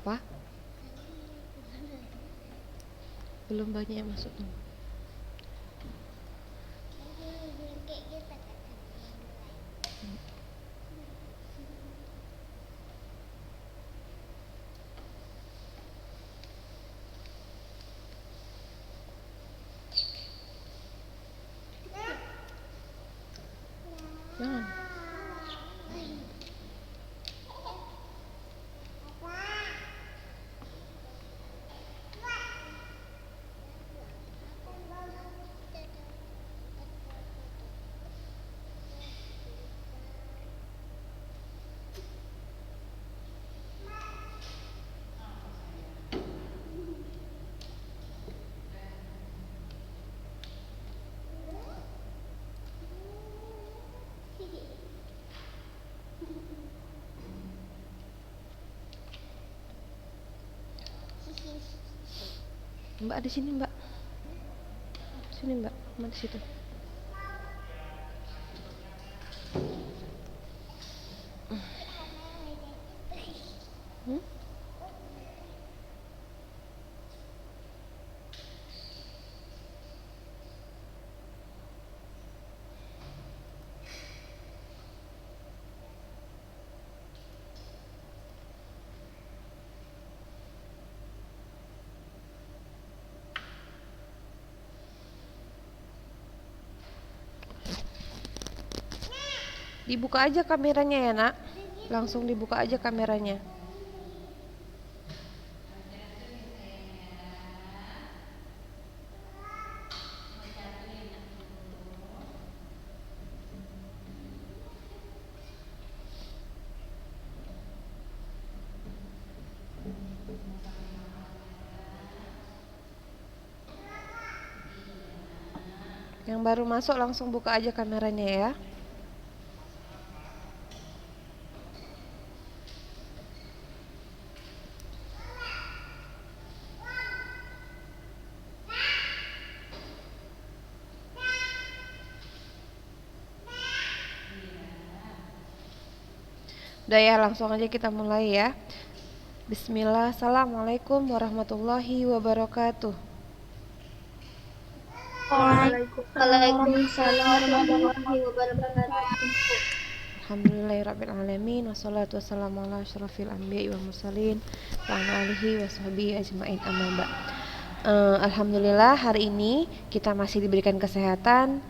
Apa? Belum banyak yang masuk tuh. Jangan. Mbak di sini, Mbak. Sini, Mbak. Mbak di situ. Hmm? Dibuka aja kameranya ya, Nak. Langsung dibuka aja kameranya. Yang baru masuk langsung buka aja kameranya ya. Udah ya, langsung aja kita mulai ya. Bismillah, Assalamualaikum warahmatullahi wabarakatuh. Waalaikumsalam warahmatullahi wabarakatuh. Alhamdulillahirrabbilalamin. Wassalatu wassalamu ala asyrafil anbiya'i wal mursalin wa ala alihi wa sahbihi ajma'in, amma ba'd. Alhamdulillah hari ini kita masih diberikan kesehatan,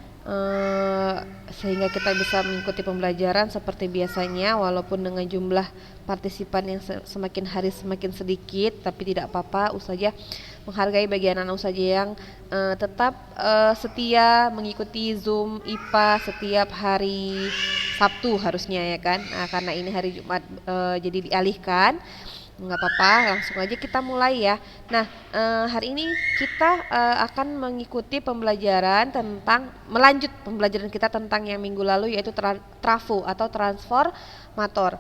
sehingga kita bisa mengikuti pembelajaran seperti biasanya, walaupun dengan jumlah partisipan yang semakin hari semakin sedikit, tapi tidak apa-apa. Ustazah menghargai bagi anak-anak ustazah yang tetap setia mengikuti Zoom IPA setiap hari Sabtu harusnya ya kan. Nah, karena ini hari Jumat jadi dialihkan, nggak apa-apa, langsung aja kita mulai ya. Nah, hari ini kita akan mengikuti pembelajaran tentang, melanjut pembelajaran kita tentang yang minggu lalu, yaitu trafo atau transformator.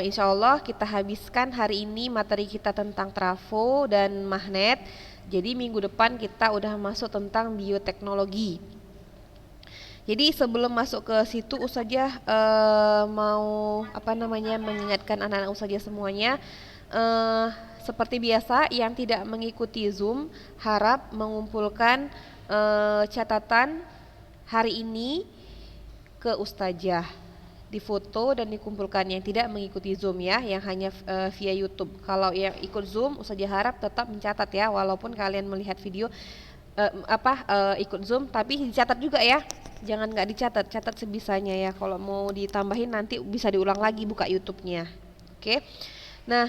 Insya Allah kita habiskan hari ini materi kita tentang trafo dan magnet. Jadi minggu depan kita udah masuk tentang bioteknologi. Jadi sebelum masuk ke situ, Ustazah mau mengingatkan anak-anak Ustazah semuanya, seperti biasa yang tidak mengikuti Zoom harap mengumpulkan catatan hari ini ke Ustazah, difoto dan dikumpulkan. Yang tidak mengikuti Zoom ya, yang hanya via YouTube. Kalau yang ikut Zoom, Ustazah harap tetap mencatat ya, walaupun kalian melihat video ikut Zoom, tapi dicatat juga ya. Jangan nggak dicatat, catat sebisanya ya. Kalau mau ditambahin nanti bisa diulang lagi buka YouTube-nya. Oke. Nah,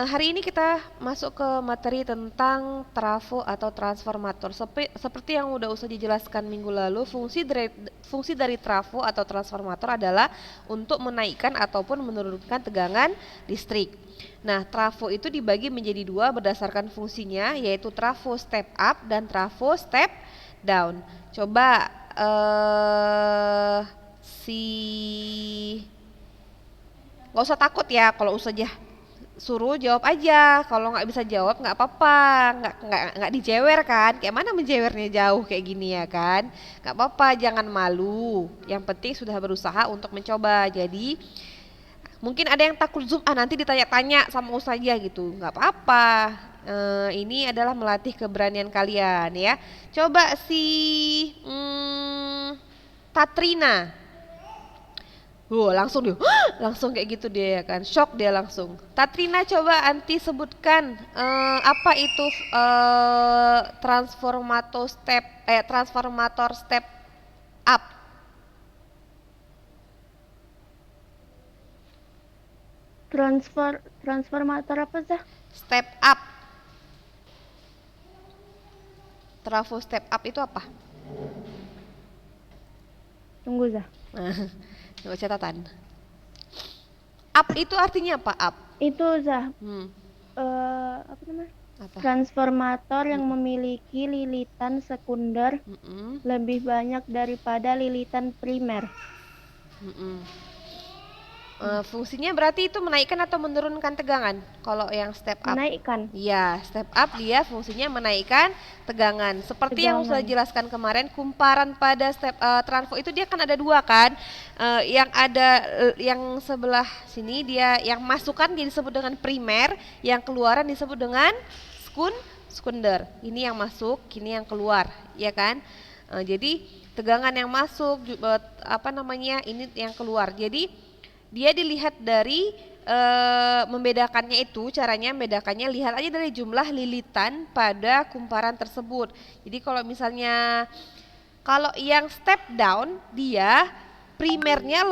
hari ini kita masuk ke materi tentang trafo atau transformator. Seperti yang udah usah dijelaskan minggu lalu, fungsi dari trafo atau transformator adalah untuk menaikkan ataupun menurunkan tegangan listrik. Nah, trafo itu dibagi menjadi dua berdasarkan fungsinya, yaitu trafo step up dan trafo step down. Coba nggak usah takut ya, kalau Ustazah suruh jawab aja. Kalau nggak bisa jawab nggak apa-apa, nggak dijewer kan? Kayak mana menjewernya jauh kayak gini ya kan? Nggak apa-apa, jangan malu. Yang penting sudah berusaha untuk mencoba. Jadi Mungkin ada yang takut zoom, nanti ditanya-tanya sama ustazah gitu. Nggak apa-apa. Ini adalah melatih keberanian kalian ya. Coba si Tatrina. Langsung dia, langsung kayak gitu dia ya kan, shock dia langsung. Tatrina coba anti sebutkan apa itu transformator step up. Transformator apa sih? Step up. Trafo step up itu apa? Tunggu Zah. Coba catatan. Up itu artinya apa? Up. Itu Zah. Apa namanya? Transformator yang memiliki lilitan sekunder lebih banyak daripada lilitan primer. Fungsinya berarti itu menaikkan atau menurunkan tegangan? Kalau yang step up? Menaikkan. Iya, step up dia fungsinya menaikkan tegangan. Seperti yang sudah jelaskan kemarin, kumparan pada step transfo itu dia kan ada dua kan? Yang sebelah sini dia yang masukan dia disebut dengan primer, yang keluaran disebut dengan sekunder. Ini yang masuk, ini yang keluar, ya kan? Jadi tegangan yang masuk ini yang keluar. Jadi dia dilihat dari membedakannya itu, caranya membedakannya lihat aja dari jumlah lilitan pada kumparan tersebut. Jadi kalau misalnya kalau yang step down dia primernya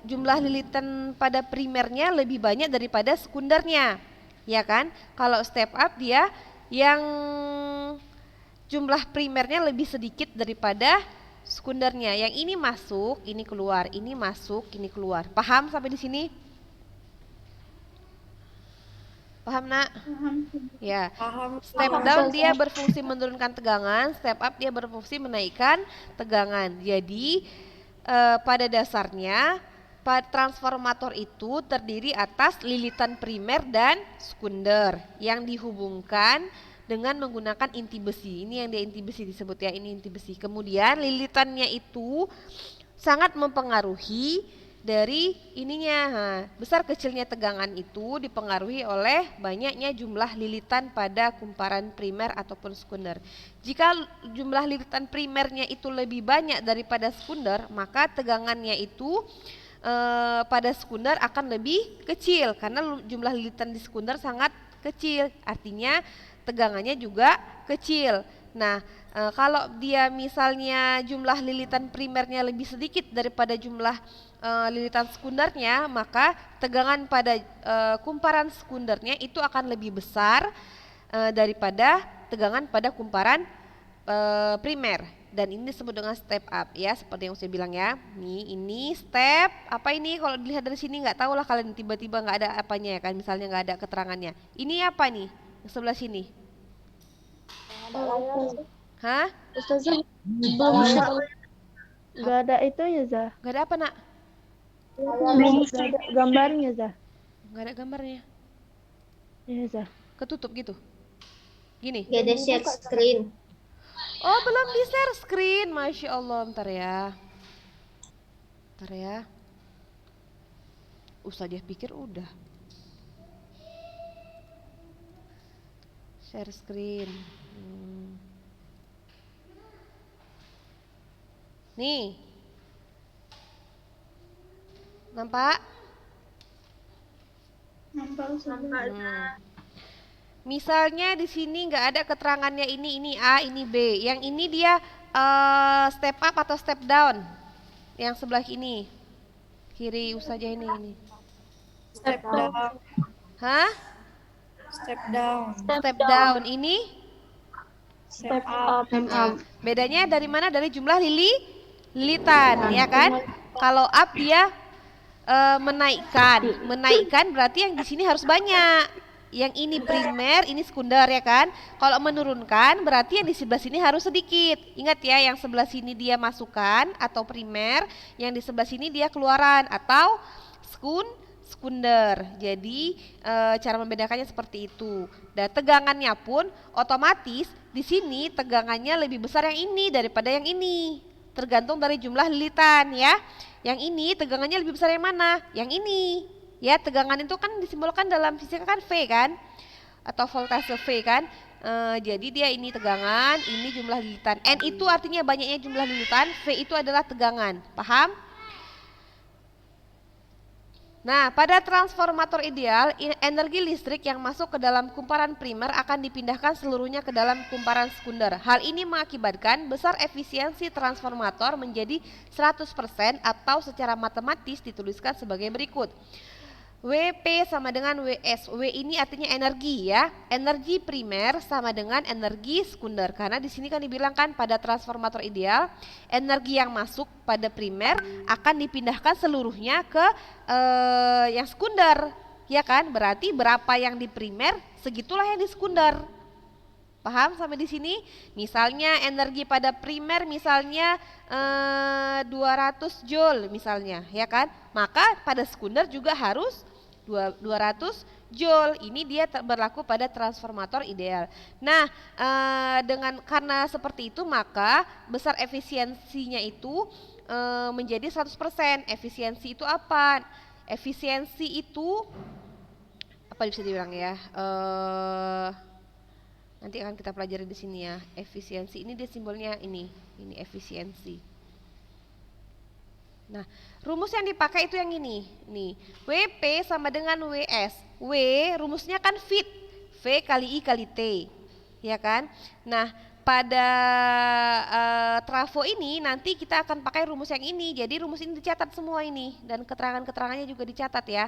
jumlah lilitan pada primernya lebih banyak daripada sekundernya, ya kan? Kalau step up dia yang jumlah primernya lebih sedikit daripada sekundernya. Yang ini masuk, ini keluar, ini masuk, ini keluar. Paham sampai di sini? Paham, Nak? Paham. Ya. Step down dia berfungsi menurunkan tegangan, step up dia berfungsi menaikkan tegangan. Jadi pada dasarnya transformator itu terdiri atas lilitan primer dan sekunder yang dihubungkan dengan menggunakan inti besi. Ini yang dia inti besi disebut ya, ini inti besi. Kemudian lilitannya itu sangat mempengaruhi dari ininya. Besar kecilnya tegangan itu dipengaruhi oleh banyaknya jumlah lilitan pada kumparan primer ataupun sekunder. Jika jumlah lilitan primernya itu lebih banyak daripada sekunder, maka tegangannya itu pada sekunder akan lebih kecil karena jumlah lilitan di sekunder sangat kecil. Artinya tegangannya juga kecil. Nah, kalau dia misalnya jumlah lilitan primernya lebih sedikit daripada jumlah lilitan sekundernya, maka tegangan pada kumparan sekundernya itu akan lebih besar daripada tegangan pada kumparan primer. Dan ini disebut dengan step up ya, seperti yang saya bilang ya. Ini step apa ini? Kalau dilihat dari sini nggak tahu lah kalian, tiba-tiba nggak ada apanya ya kan, misalnya nggak ada keterangannya. Ini apa nih? Sebelah sini. Hah? Ustazah, nggak ada itu ya Zah? Nggak ada apa, Nak? Nggak ada gambarnya Zah? Nggak ada gambarnya. Iya Zah. Ketutup gitu. Gini. Nggak ada share screen. Oh, belum di share screen. Masya Allah, bentar ya. Bentar ya. Ustazah pikir udah. Share screen. Nih. Nampak? Nampak. Misalnya di sini nggak ada keterangannya ini A, ini B. Yang ini dia step up atau step down? Yang sebelah ini. Kiri ustazah ini. Step down. Hah? Step down. Step down. Ini? Step up. Bedanya dari mana? Dari jumlah lilitan, ya kan? Kalau up dia menaikkan berarti yang di sini harus banyak. Yang ini primer, ini sekunder ya kan? Kalau menurunkan berarti yang di sebelah sini harus sedikit. Ingat ya, yang sebelah sini dia masukkan atau primer, yang di sebelah sini dia keluaran atau sekunder. Jadi cara membedakannya seperti itu. Dan tegangannya pun otomatis di sini tegangannya lebih besar yang ini daripada yang ini. Tergantung dari jumlah lilitan ya. Yang ini tegangannya lebih besar yang mana? Yang ini. Ya, tegangan itu kan disimbolkan dalam fisika kan V kan? Atau voltase V kan? Jadi dia ini tegangan, ini jumlah lilitan. N itu artinya banyaknya jumlah lilitan, V itu adalah tegangan. Paham? Nah, pada transformator ideal, energi listrik yang masuk ke dalam kumparan primer akan dipindahkan seluruhnya ke dalam kumparan sekunder. Hal ini mengakibatkan besar efisiensi transformator menjadi 100% atau secara matematis dituliskan sebagai berikut. WP sama dengan WS. W ini artinya energi ya. Energi primer sama dengan energi sekunder. Karena di sini kan dibilang kan pada transformator ideal, energi yang masuk pada primer akan dipindahkan seluruhnya ke yang sekunder. Ya kan? Berarti berapa yang di primer, segitulah yang di sekunder. Paham sampai di sini? Misalnya energi pada primer misalnya 200 joule misalnya, ya kan? Maka pada sekunder juga harus 200 joule. Ini dia berlaku pada transformator ideal. Nah, karena seperti itu maka besar efisiensinya itu menjadi 100%. Efisiensi itu apa? Efisiensi itu apa bisa dibilang ya? Nanti akan kita pelajari di sini ya. Efisiensi ini dia simbolnya ini efisiensi. Nah, rumus yang dipakai itu yang ini. Nih, WP sama dengan WS. W rumusnya kan fit. V kali I kali T. Ya kan? Nah, pada trafo ini nanti kita akan pakai rumus yang ini. Jadi rumus ini dicatat semua ini dan keterangan-keterangannya juga dicatat ya.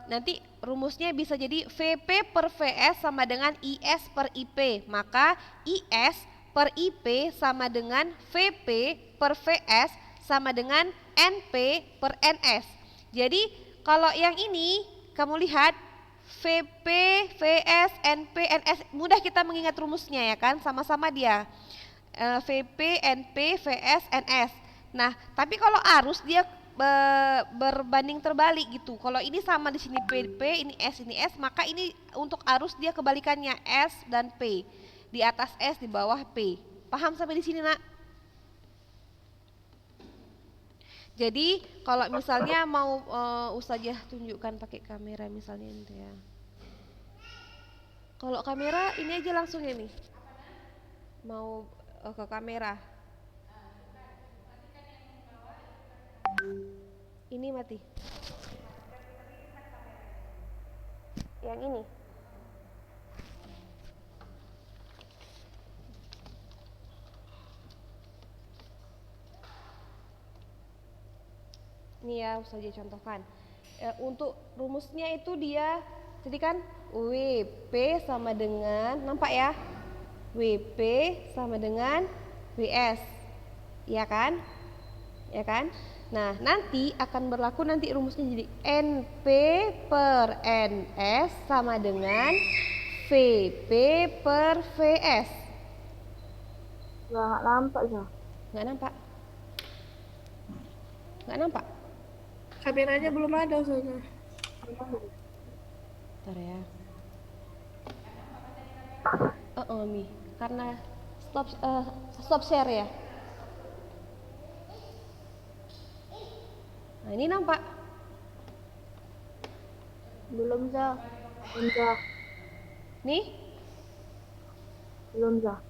Nanti rumusnya bisa jadi VP per VS sama dengan IS per IP. Maka IS per IP sama dengan VP per VS sama dengan NP per NS. Jadi kalau yang ini kamu lihat VP, VS, NP, NS, mudah kita mengingat rumusnya ya kan, sama-sama dia VP, NP, VS, NS. Nah, tapi kalau arus dia berbanding terbalik gitu. Kalau ini sama di sini PP, ini S, maka ini untuk arus dia kebalikannya S dan P. Di atas S, di bawah P. Paham sampai di sini, Nak? Jadi kalau misalnya mau Ustazah tunjukkan pakai kamera misalnya itu ya. Kalau kamera ini aja langsung ya nih. Mau ke kamera. Ini mati. Yang ini. Ini ya saja contohkan. Untuk rumusnya itu dia jadi kan WP sama dengan, nampak ya, WP sama dengan WS, ya kan, ya kan. Nah nanti akan berlaku nanti rumusnya jadi NP per NS sama dengan VP per VS. Nggak nampak ya? Nggak nampak? Nggak nampak? Kameranya belum ada Ustazah. Bentar ya. Mi, karena stop share ya. Nah ini nampak? Belum Zah. Belum Zah. Nih? Belum Zah.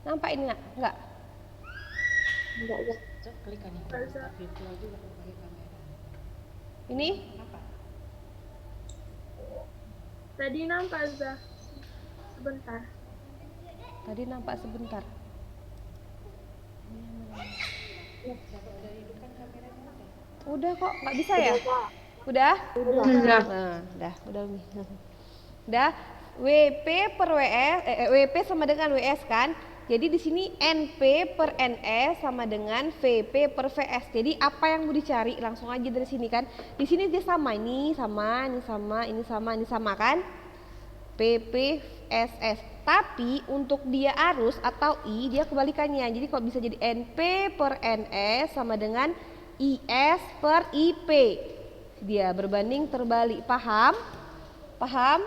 Nampak ini nggak? Nggak? Enggak Zah. Klik kan ini. Virtual juga pakai kamera. Ini? Tadi nampak Zah. Sebentar. Tadi nampak sebentar. Udah kok, nggak bisa ya? Udah? Udah. Nah, udah nih. Udah. WP per WS, WP sama dengan WS kan? Jadi di sini NP per NS sama dengan VP per VS. Jadi apa yang mau dicari langsung aja dari sini kan? Di sini dia sama, ini sama, ini sama, ini sama, ini sama kan? PP SS. Tapi untuk dia arus atau I dia kebalikannya. Jadi kok bisa jadi NP per NS sama dengan IS per IP. Dia berbanding terbalik. Paham? Paham?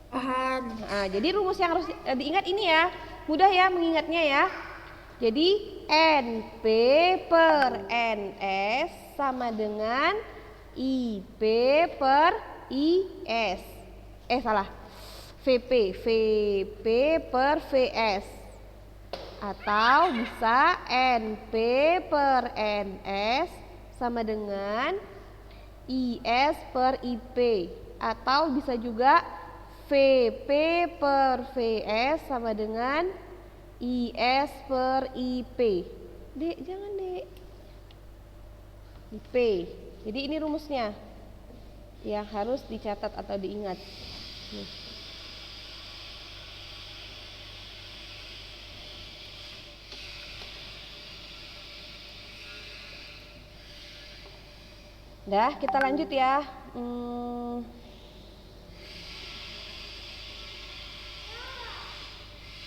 Paham. Nah, jadi rumus yang harus diingat ini ya. Mudah ya mengingatnya ya. Jadi NP per NS sama dengan IP per IS. Salah. VP per VS. Atau bisa NP per NS sama dengan IS per IP. Atau bisa juga VP per VS sama dengan IS per IP. Dek, jangan dek. IP. Jadi ini rumusnya yang harus dicatat atau diingat. Nih. Dah, kita lanjut ya.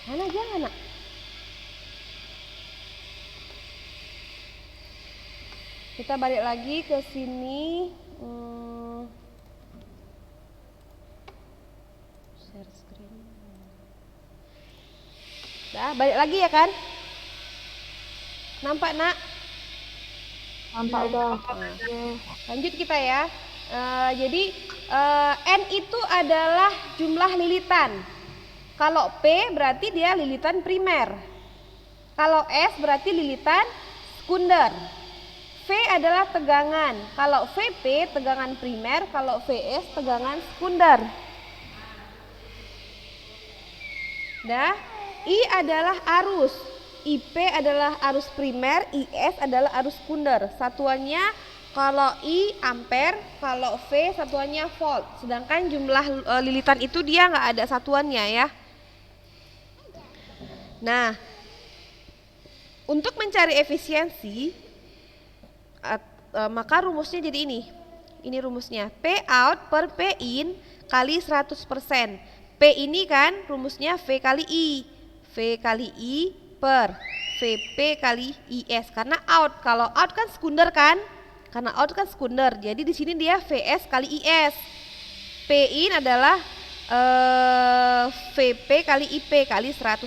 Hana jangan nak. Kita balik lagi ke sini. Share screen. Dah, balik lagi ya kan? Nampak nak? Nampak udah. Lanjut kita ya. Jadi N itu adalah jumlah lilitan. Kalau P berarti dia lilitan primer. Kalau S berarti lilitan sekunder. V adalah tegangan. Kalau VP tegangan primer, kalau VS tegangan sekunder. Dah, I adalah arus. IP adalah arus primer, IS adalah arus sekunder. Satuannya kalau I ampere, kalau V satuannya volt. Sedangkan jumlah lilitan itu dia nggak ada satuannya ya. Nah, untuk mencari efisiensi, maka rumusnya jadi ini. Ini rumusnya, P out per P in kali 100%. P ini kan rumusnya V kali I. V kali I per VP kali IS. Karena out, kalau out kan sekunder kan? Karena out kan sekunder. Jadi di sini dia VS kali IS. P in adalah VP kali IP kali 100%.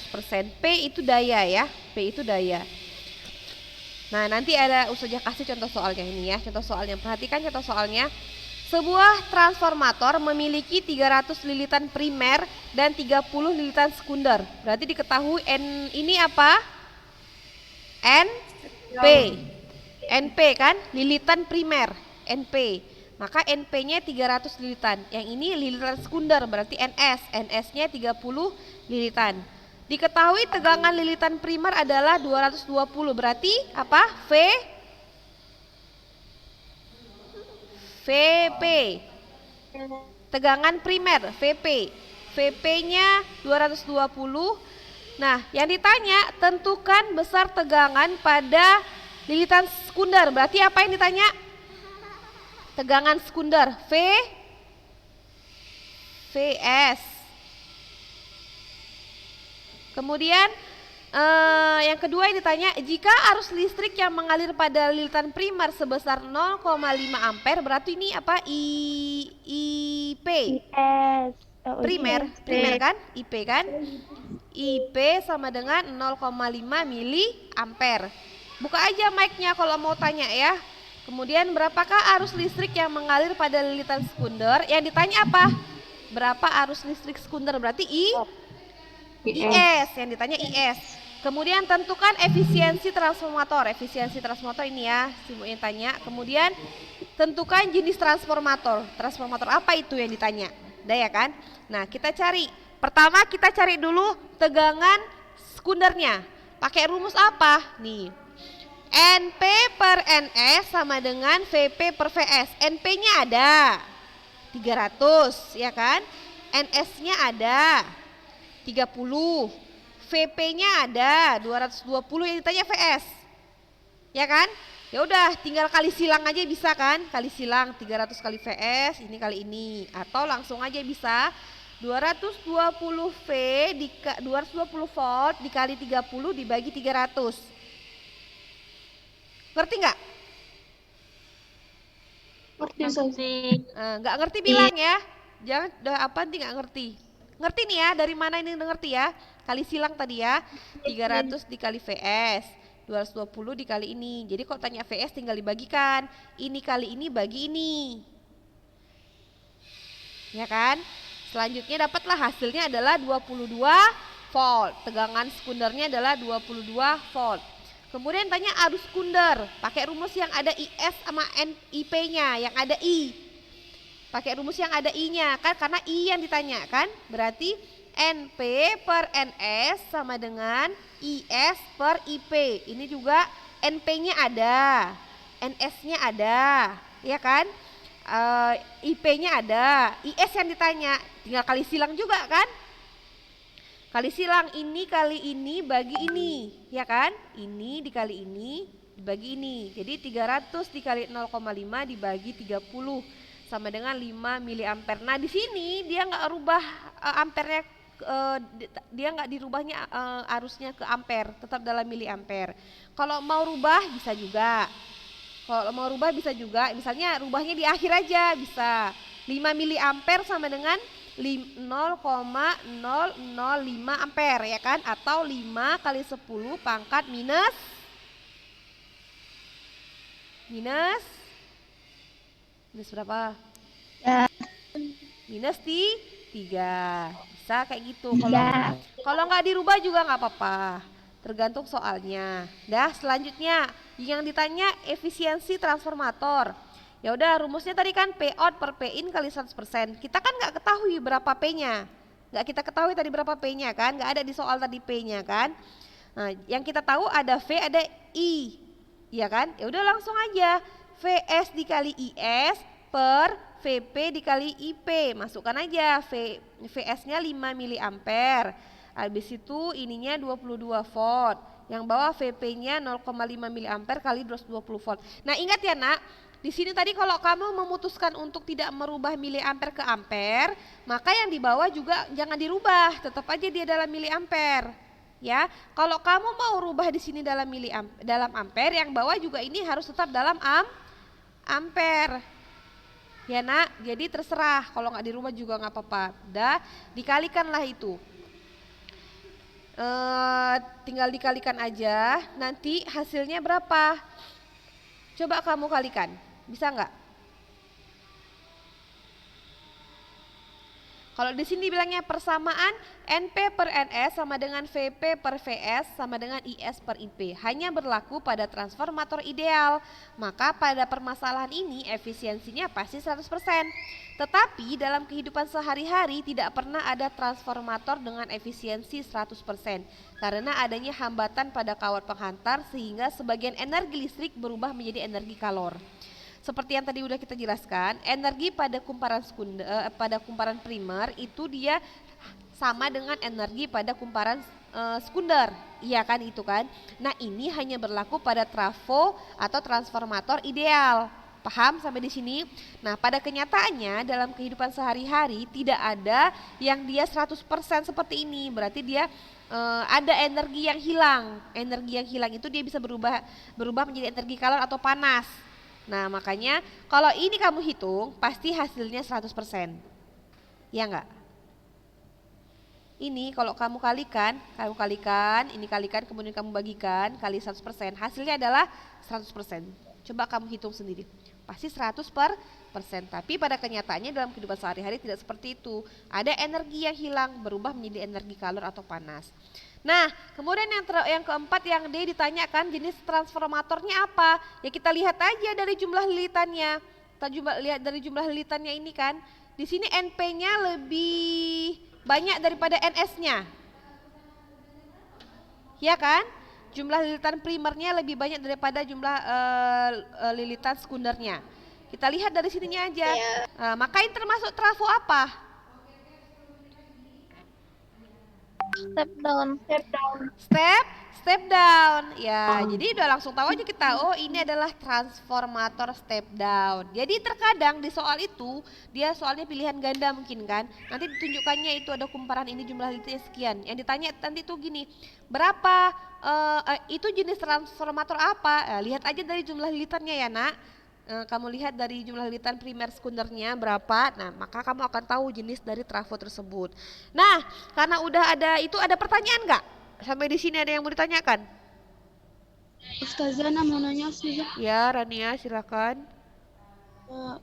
P itu daya ya. P itu daya. Nah, nanti ada Ustazah kasih contoh soalnya ini ya. Contoh soalnya, perhatikan contoh soalnya. Sebuah transformator memiliki 300 lilitan primer dan 30 lilitan sekunder. Berarti diketahui N ini apa? NP. NP kan lilitan primer, NP. Maka NP-nya 300 lilitan. Yang ini lilitan sekunder berarti NS. NS-nya 30 lilitan. Diketahui tegangan lilitan primer adalah 220. Berarti apa? VP. Tegangan primer, VP. VP-nya 220. Nah, yang ditanya tentukan besar tegangan pada lilitan sekunder. Berarti apa yang ditanya? Tegangan sekunder, VS. Kemudian yang kedua yang ditanya, jika arus listrik yang mengalir pada lilitan primer sebesar 0,5 ampere, berarti ini apa? IP. Primer kan? IP kan? IP sama dengan 0,5 mili ampere. Buka aja mic-nya kalau mau tanya ya. Kemudian berapakah arus listrik yang mengalir pada lilitan sekunder? Yang ditanya apa? Berapa arus listrik sekunder? Berarti IS. Yang ditanya IS. Kemudian tentukan efisiensi transformator. Efisiensi transformator ini ya, yang tanya. Kemudian tentukan jenis transformator. Transformator apa itu yang ditanya? Udah ya kan? Nah, kita cari. Pertama kita cari dulu tegangan sekundernya. Pakai rumus apa? Nih. NP per NS sama dengan VP per VS. NP-nya ada 300 ya kan? NS-nya ada 30. VP-nya ada 220, yang ditanya VS. Ya kan? Ya udah, tinggal kali silang aja bisa kan? Kali silang 300 kali VS, ini kali ini. Atau langsung aja bisa 220 volt dikali 30 dibagi 300. Ngerti nggak? Ngerti. Nggak ngerti bilang ya. Jangan apa nanti nggak ngerti. Ngerti nih ya, dari mana ini ngerti ya? Kali silang tadi ya. 300 dikali VS, 220 dikali ini. Jadi kalau tanya VS tinggal dibagikan. Ini kali ini bagi ini. Ya kan? Selanjutnya dapatlah hasilnya adalah 22 volt. Tegangan sekundernya adalah 22 volt. Kemudian tanya arus sekunder, pakai rumus yang ada IS sama IP-nya, yang ada I. Pakai rumus yang ada I-nya kan, karena I yang ditanya kan. Berarti NP per NS sama dengan IS per IP. Ini juga NP-nya ada, NS-nya ada, ya kan? IP-nya ada, IS yang ditanya, tinggal kali silang juga kan? Kali silang ini kali ini bagi ini, ya kan? Ini dikali ini dibagi ini. Jadi 300 dikali 0,5 dibagi 30 sama dengan 5 miliampere. Nah, di sini dia nggak rubah ampernya, dia nggak dirubahnya arusnya ke ampere, tetap dalam miliampere. Kalau mau rubah bisa juga. Kalau mau rubah bisa juga, misalnya rubahnya di akhir aja bisa. 5 miliampere sama dengan 0,005 ampere, ya kan? Atau 5 kali 10 pangkat minus berapa? Ya. Minus 3. Bisa kayak gitu. Kalau nggak dirubah juga nggak apa-apa. Tergantung soalnya. Dah, selanjutnya yang ditanya efisiensi transformator. Ya udah, rumusnya tadi kan P out per P in kali 100%. Kita kan nggak ketahui berapa P-nya. Nggak kita ketahui tadi berapa P-nya kan? Nggak ada di soal tadi P-nya kan? Nah, yang kita tahu ada V, ada I. Iya kan? Ya udah langsung aja. VS dikali IS per VP dikali IP. Masukkan aja VS-nya 5 miliampere. Habis itu ininya 22 volt. Yang bawah VP-nya 0,5 miliampere kali 220 volt. Nah, ingat ya, Nak. Di sini tadi kalau kamu memutuskan untuk tidak merubah miliampere ke ampere, maka yang di bawah juga jangan dirubah, tetap aja dia dalam miliampere. Ya, kalau kamu mau rubah di sini dalam ampere, yang bawah juga ini harus tetap dalam ampere. Ya, Nak, jadi terserah, kalau nggak dirubah juga nggak apa-apa. Udah, dikalikanlah itu. Tinggal dikalikan aja, nanti hasilnya berapa? Coba kamu kalikan. Bisa nggak? Kalau di sini bilangnya persamaan NP per NS sama dengan VP per VS sama dengan IS per IP. Hanya berlaku pada transformator ideal. Maka pada permasalahan ini efisiensinya pasti 100%. Tetapi dalam kehidupan sehari-hari tidak pernah ada transformator dengan efisiensi 100%. Karena adanya hambatan pada kawat penghantar sehingga sebagian energi listrik berubah menjadi energi kalor. Seperti yang tadi udah kita jelaskan, energi pada kumparan primer itu dia sama dengan energi pada kumparan sekunder. Iya kan, itu kan. Nah, ini hanya berlaku pada trafo atau transformator ideal. Paham sampai di sini? Nah, pada kenyataannya dalam kehidupan sehari-hari tidak ada yang dia 100% seperti ini. Berarti dia ada energi yang hilang. Energi yang hilang itu dia bisa berubah menjadi energi kalor atau panas. Nah, makanya kalau ini kamu hitung pasti hasilnya 100%. Ya enggak? Ini kalau kamu kalikan, ini kalikan, kemudian kamu bagikan kali 100%, hasilnya adalah 100%. Coba kamu hitung sendiri. Pasti 100%. Tapi pada kenyataannya dalam kehidupan sehari-hari tidak seperti itu. Ada energi yang hilang berubah menjadi energi kalor atau panas. Nah, kemudian yang keempat yang dia ditanyakan jenis transformatornya apa? Ya kita lihat aja dari jumlah lilitannya. Kita lihat dari jumlah lilitannya ini kan. Di sini NP-nya lebih banyak daripada NS-nya. Ya kan? Jumlah lilitan primernya lebih banyak daripada jumlah lilitan sekundernya. Kita lihat dari sininya aja. Maka ini termasuk trafo apa? Step down. Ya, jadi udah langsung tahu aja kita, oh ini adalah transformator step down. Jadi terkadang di soal itu dia soalnya pilihan ganda mungkin kan. Nanti ditunjukkannya itu ada kumparan ini jumlah liternya sekian. Yang ditanya nanti tuh gini, berapa itu jenis transformator apa? Lihat aja dari jumlah liternya ya, Nak. kamu lihat dari jumlah lilitan primer sekundernya berapa, nah maka kamu akan tahu jenis dari trafo tersebut. Nah, karena udah ada itu, ada pertanyaan nggak? Sampai di sini ada yang mau ditanyakan? Ustazah, mau nanya Ustazah. Ya, Rania, silakan. Eh,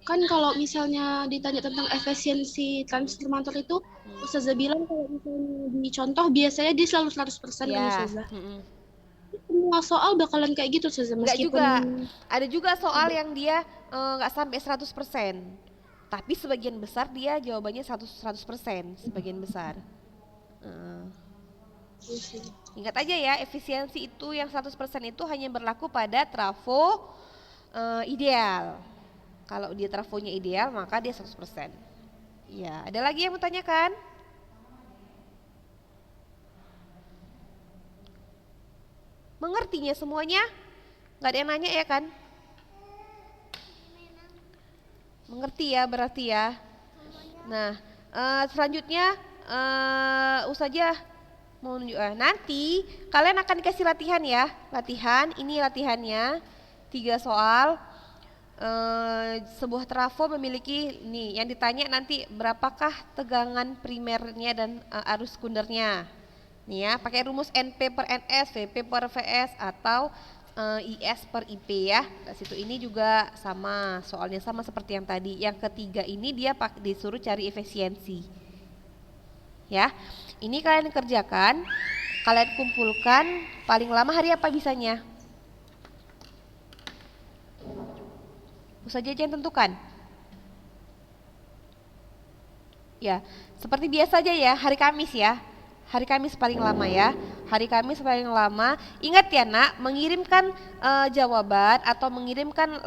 Kan kalau misalnya ditanya tentang efisiensi transformator itu, Ustazah bilang kalau misalnya dicontoh biasanya dia selalu 100% kan Ya, Ustazah. Semua soal bakalan kayak gitu Ustazah enggak meskipun juga. Ada juga soal yang dia nggak sampai 100%. Tapi sebagian besar dia jawabannya 100%, sebagian besar. Eh, Ingat aja ya, efisiensi itu yang 100% itu hanya berlaku pada trafo ideal. Kalau dia trafonya ideal, maka dia 100%. Ya, ada lagi yang mau tanyakan? Mengertinya semuanya? Nggak ada yang nanya ya kan? Mengerti ya berarti ya. Nah, selanjutnya Ustazah mau nunjuk, nanti kalian akan dikasih latihan ya. Latihan, ini latihannya 3 soal. Sebuah trafo memiliki nih yang ditanya nanti berapakah tegangan primernya dan arus sekundernya. Nih ya, pakai rumus NP per NS, VP per VS atau IS per IP ya. Di situ ini juga sama, soalnya sama seperti yang tadi. Yang ketiga ini dia disuruh cari efisiensi. Ya. Ini kalian kerjakan, kalian kumpulkan, paling lama hari apa bisanya? Ustazah yang tentukan. Ya, seperti biasa aja ya, hari Kamis ya. Hari Kamis paling lama ya. Hari Kamis paling lama. Ingat ya nak, mengirimkan jawaban atau mengirimkan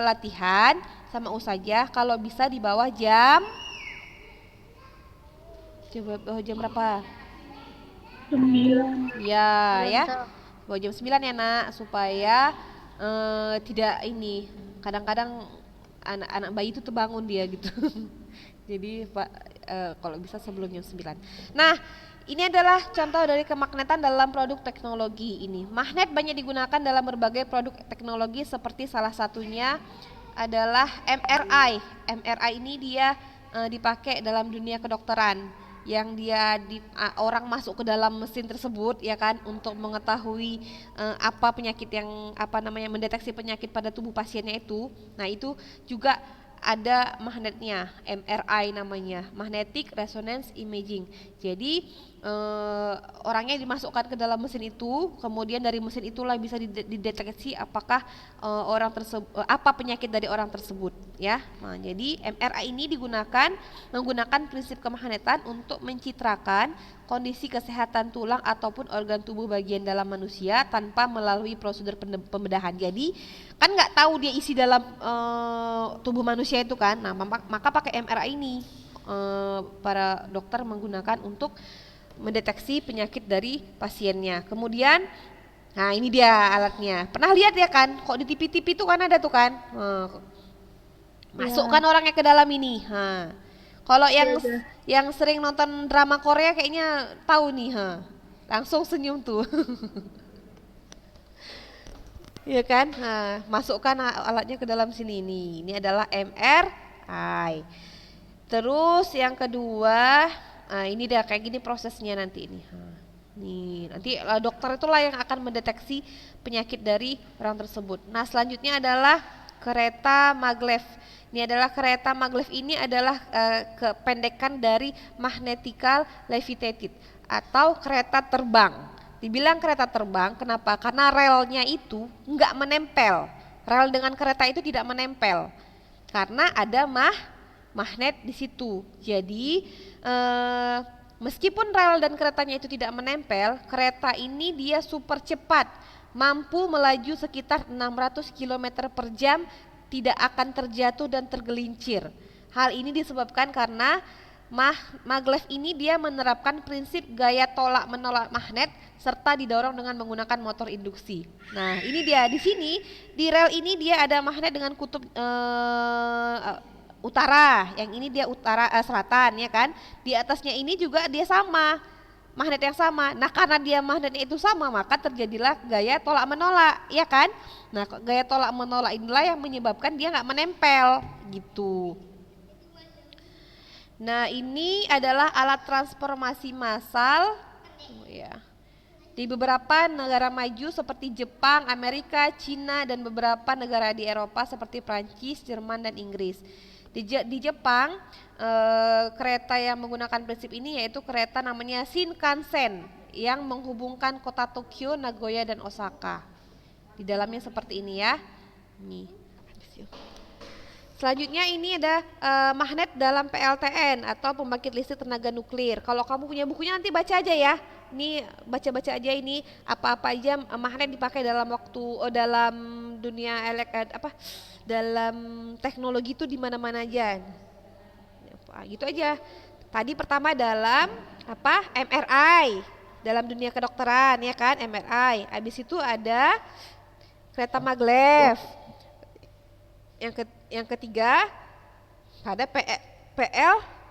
latihan sama Ustazah kalau bisa di bawah jam berapa? 9. Ya, ya. Bawah jam 9 ya nak, supaya tidak ini. Kadang-kadang anak-anak bayi itu terbangun dia gitu. Jadi Pak, kalau bisa sebelum jam 9. Nah, ini adalah contoh dari kemaknetan dalam produk teknologi ini. Magnet banyak digunakan dalam berbagai produk teknologi seperti salah satunya adalah MRI. MRI ini dia dipakai dalam dunia kedokteran, yang dia orang masuk ke dalam mesin tersebut ya kan, untuk mengetahui apa penyakit yang mendeteksi penyakit pada tubuh pasiennya itu. Nah, itu juga ada magnetnya, MRI namanya, Magnetic Resonance Imaging. Jadi orangnya dimasukkan ke dalam mesin itu, kemudian dari mesin itulah bisa dideteksi apakah orang tersebut apa penyakit dari orang tersebut ya. Nah, jadi MRI ini menggunakan prinsip kemagnetan untuk mencitrakan kondisi kesehatan tulang ataupun organ tubuh bagian dalam manusia tanpa melalui prosedur pembedahan. Jadi kan nggak tahu dia isi dalam tubuh manusia itu kan. Nah, maka pakai MRI ini para dokter menggunakan untuk mendeteksi penyakit dari pasiennya. Kemudian, nah ini dia alatnya. Pernah lihat ya kan? Kok di TV-TV itu kan ada tuh kan? Masukkan orangnya ke dalam ini. Kalau yang sering nonton drama Korea kayaknya tahu nih. Langsung senyum tuh. Iya kan? Nah, masukkan alatnya ke dalam sini nih. Ini adalah MRI. Terus yang kedua, ini dia kayak gini prosesnya nanti ini. Nih, nanti dokter itulah yang akan mendeteksi penyakit dari orang tersebut. Nah, selanjutnya adalah kereta maglev. Ini adalah kereta maglev, ini adalah kependekan dari magnetical levitated atau kereta terbang. Dibilang kereta terbang, kenapa? Karena relnya itu enggak menempel. Rel dengan kereta itu tidak menempel. Karena ada magnet di situ. Jadi meskipun rel dan keretanya itu tidak menempel, kereta ini dia super cepat, mampu melaju sekitar 600 km per jam, tidak akan terjatuh dan tergelincir. Hal ini disebabkan karena maglev ini dia menerapkan prinsip gaya tolak menolak magnet serta didorong dengan menggunakan motor induksi. Nah, ini dia di sini di rel ini dia ada magnet dengan kutub utara, yang ini dia selatan ya kan. Di atasnya ini juga dia sama. magnet yang sama. Nah, karena dia magnetnya itu sama, maka terjadilah gaya tolak menolak, ya kan? Nah, gaya tolak menolak inilah yang menyebabkan dia nggak menempel gitu. Nah, ini adalah alat transformasi massal ya. Di beberapa negara maju seperti Jepang, Amerika, Cina, dan beberapa negara di Eropa seperti Prancis, Jerman, dan Inggris. Di Jepang, kereta yang menggunakan prinsip ini yaitu kereta namanya Shinkansen yang menghubungkan kota Tokyo, Nagoya, dan Osaka. Di dalamnya seperti ini ya. Nih. Selanjutnya ini ada magnet dalam PLTN atau pembangkit listrik tenaga nuklir. Kalau kamu punya bukunya nanti baca aja ya. Ini baca-baca aja ini apa-apa aja magnet dipakai dalam dalam dunia dalam teknologi itu di mana-mana aja. Gitu aja. Tadi pertama dalam MRI dalam dunia kedokteran ya kan MRI. Habis itu ada kereta maglev. Yang ketiga pada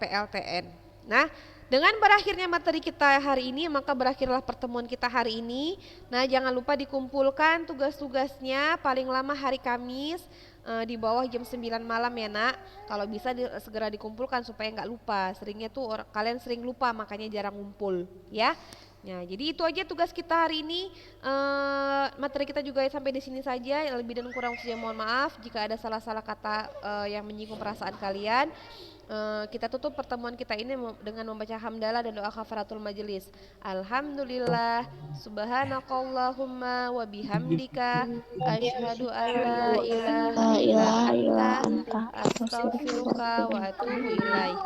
PLTN. Nah, dengan berakhirnya materi kita hari ini, maka berakhirlah pertemuan kita hari ini. Nah, jangan lupa dikumpulkan tugas-tugasnya paling lama hari Kamis di bawah jam 9 malam ya nak. Kalau bisa segera dikumpulkan supaya nggak lupa. Seringnya tuh kalian sering lupa makanya jarang ngumpul ya. Nah, jadi itu aja tugas kita hari ini. Materi kita juga sampai di sini saja. Lebih dan kurang saya mohon maaf jika ada salah-salah kata yang menyinggung perasaan kalian. Kita tutup pertemuan kita ini dengan membaca hamdalah dan doa kafaratul majelis. Alhamdulillah, subhanakallahumma wa bihamdika asyhadu an la ilaha illa anta astaghfiruka wa atubu ilaik.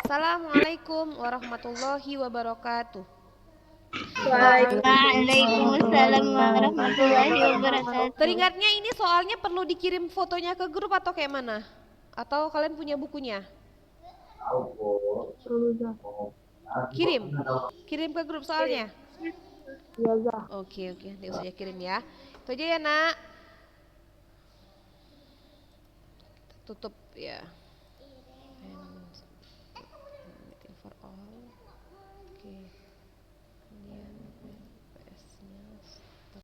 Assalamualaikum warahmatullahi wabarakatuh. Waalaikumsalam warahmatullahi wabarakatuh. Teringatnya ini soalnya perlu dikirim fotonya ke grup atau kayak mana? Atau kalian punya bukunya? Kirim ke grup soalnya. Oke, nanti saya kirim ya. Itu aja ya nak. Tutup ya.